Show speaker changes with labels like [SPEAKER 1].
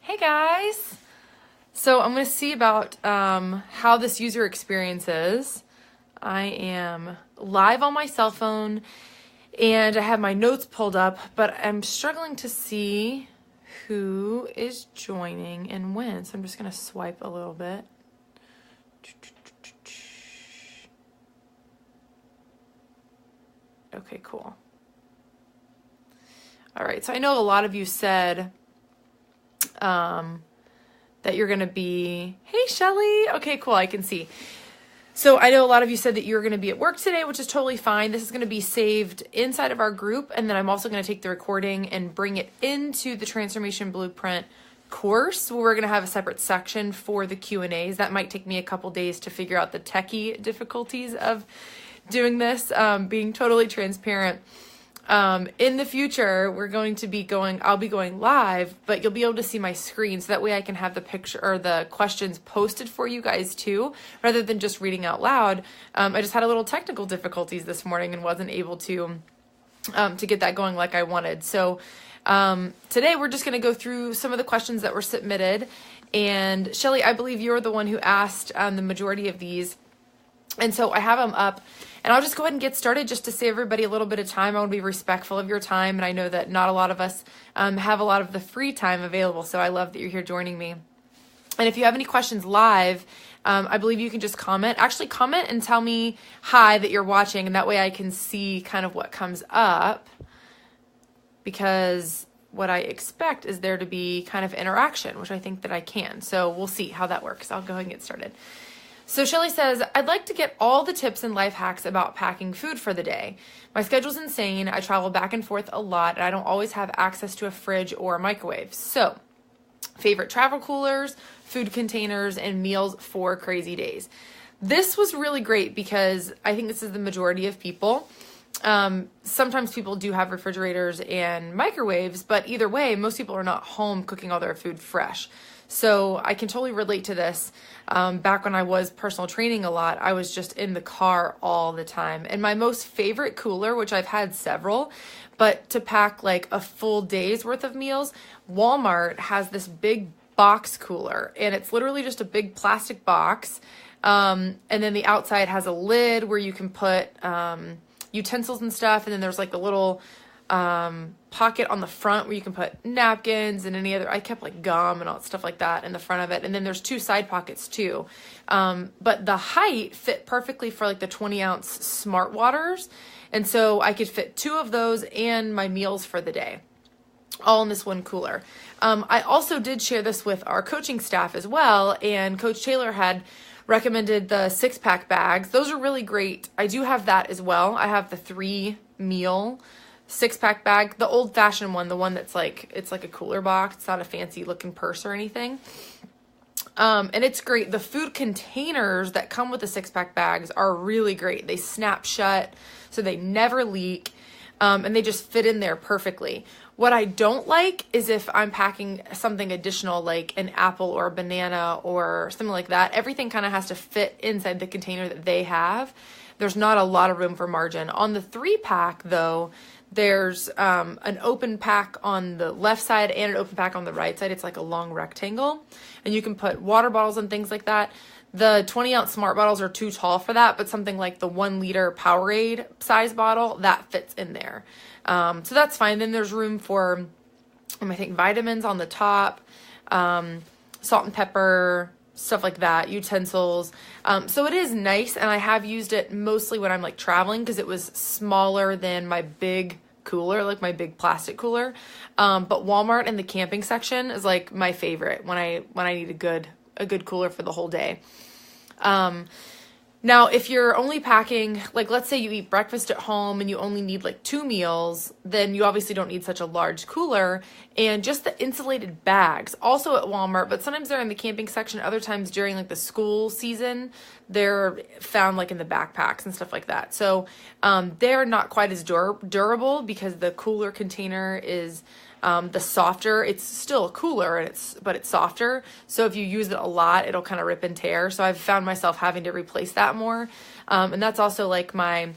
[SPEAKER 1] Hey guys! So I'm going to see about how this user experience is. I am live on my cell phone and I have my notes pulled up, but I'm struggling to see who is joining and when. So I'm just going to swipe a little bit. Okay, cool. All right, so I know a lot of you said that you're going to be, hey, Shelly. Okay, cool. I can see. So I know a lot of you said that you were going to be at work today, which is totally fine. This is going to be saved inside of our group. And then I'm also going to take the recording and bring it into the Transformation Blueprint course, where we're going to have a separate section for the Q&As. That might take me a couple days to figure out the techie difficulties of doing this, being totally transparent. In the future, I'll be going live, but you'll be able to see my screen so that way I can have the picture or the questions posted for you guys too, rather than just reading out loud. I just had a little technical difficulties this morning and wasn't able to get that going like I wanted. So, today we're just going to go through some of the questions that were submitted. And Shelly, I believe you're the one who asked the majority of these. And so I have them up, and I'll just go ahead and get started just to save everybody a little bit of time. I want to be respectful of your time, and I know that not a lot of us have a lot of the free time available, so I love that you're here joining me. And if you have any questions live, I believe you can just comment. Actually, comment and tell me hi that you're watching, and that way I can see kind of what comes up, because what I expect is there to be kind of interaction, which I think that I can. So we'll see how that works. I'll go ahead and get started. So Shelly says, I'd like to get all the tips and life hacks about packing food for the day. My schedule's insane. I travel back and forth a lot, and I don't always have access to a fridge or a microwave. So, favorite travel coolers, food containers, and meals for crazy days. This was really great because I think this is the majority of people. Sometimes people do have refrigerators and microwaves, but either way, most people are not home cooking all their food fresh. So I can totally relate to this. Back when I was personal training a lot, I was just in the car all the time. And my most favorite cooler, which I've had several, but to pack like a full day's worth of meals, Walmart has this big box cooler, and it's literally just a big plastic box. And then the outside has a lid where you can put utensils and stuff. And then there's like a little pocket on the front where you can put napkins and any other, I kept like gum and all stuff like that in the front of it. And then there's two side pockets too. But the height fit perfectly for like the 20-ounce Smart Waters. And so I could fit two of those and my meals for the day, all in this one cooler. I also did share this with our coaching staff as well. And Coach Taylor had recommended the 6-pack bags. Those are really great. I do have that as well. I have the 3-meal 6-pack bag, the old-fashioned one, the one that's like, it's like a cooler box. It's not a fancy looking purse or anything. And it's great. The food containers that come with the 6-pack bags are really great. They snap shut, so they never leak, and they just fit in there perfectly. What I don't like is if I'm packing something additional like an apple or a banana or something like that, everything kind of has to fit inside the container that they have. There's not a lot of room for margin. On the 3-pack though, there's an open pack on the left side and an open pack on the right side. It's like a long rectangle, and you can put water bottles and things like that. The 20-ounce Smart Bottles are too tall for that, but something like the 1-liter Powerade size bottle, that fits in there. So that's fine. Then there's room for, I think, vitamins on the top, salt and pepper, stuff like that, utensils. So it is nice, and I have used it mostly when I'm like traveling because it was smaller than my big cooler, like my big plastic cooler. But Walmart in the camping section is like my favorite when I need a good cooler for the whole day. Now, if you're only packing, like let's say you eat breakfast at home and you only need like 2 meals, then you obviously don't need such a large cooler. And just the insulated bags, also at Walmart, but sometimes they're in the camping section, other times during like the school season, they're found like in the backpacks and stuff like that. So they're not quite as durable because the cooler container is the softer. It's still a cooler, but it's softer. So if you use it a lot, it'll kind of rip and tear. So I've found myself having to replace that more. And that's also like my